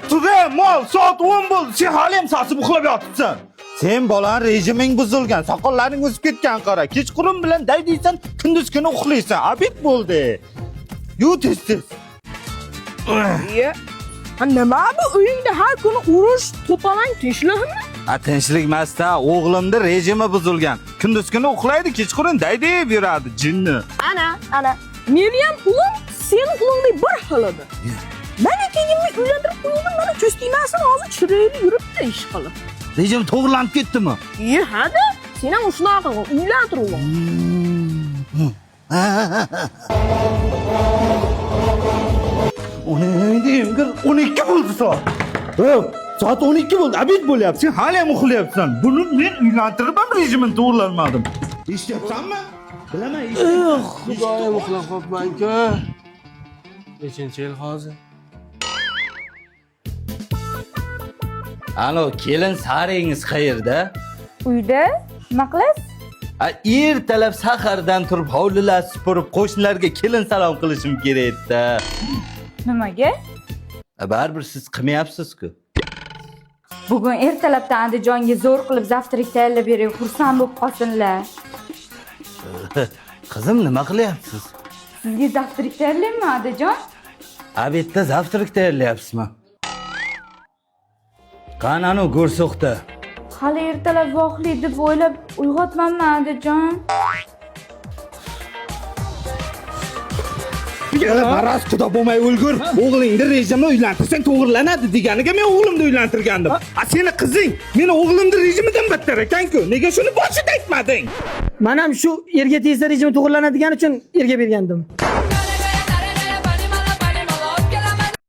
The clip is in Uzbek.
Tuga, mol, soat 10 bo'ldi. Sen hali ham sasib uxlab yotibsan. Sen bolan rejiming buzilgan, soqollaring o'sib ketgan qara. Kechqurun bilan daydiysan, kunduz kuni uxlaysan. Abid bo'ldi. Yu tez. Iya. Nima bu uyingda har kuni urush, to'polon tinchlikmi? Tinchlik emas-da, o'g'limning rejimi buzilgan. Kunduz kuni uxlaydi, kechqurun daydiyib yuradi, jinni. Ana. Meni ham ulim, seni ulingdek bir xil edi. Men ikkingizni uylantirib qo'ydim, mana cho'stiymasin, hozir chiroyli yuribdi ish qilib. Rejim to'g'rilanib ketdimi? Hadi, sen ham shunaqa uylantirib ol. Uni deyimgir 12 bo'ldi soat. Soat 12 bo'ldi. Abid bo'lyapti. Sen hali ham uxlayapsan. Buni men uylantirib ham rejimini to'g'rilanmadim. Eshityapsanmi? Bilaman, Xudoyim uxlab qolibman-ku. Nechinchi yil hozir? Alo, kelin saringiz qayerda? Uyda? Nima qilasiz? Ertalab sahardan turib hovlilar supurib qo'shnilarga kelin salom qilishim kerak-da. Nimaga? Baribir siz qilmayapsiz-ku. Bugun ertalabdan Andijonga zo'r qilib zavtrak tayyorlab bering, xursand bo'lib qolsinlar. Qizim, nima qilyapsiz? Sizga zavtrak tayyorlaymi, Andijon? Abidda zavtrak tayyorlayapsizmi? Qanani go'rsoqda. Hali ertalab voqli deb o'ylab uyg'otmanmi, Andijon? Yana baraz xudo bo'lmay o'lgur. O'g'lingni rejimni uylantirsang to'g'rilanadi deganiga men o'g'limni uylantirgandim. Seni qizing meni o'g'limni rejimidan battar ekan-ku. Nega shuni boshida aytmading? Men ham shu erga tegsa rejim to'g'rilanadigan uchun erga bergandim.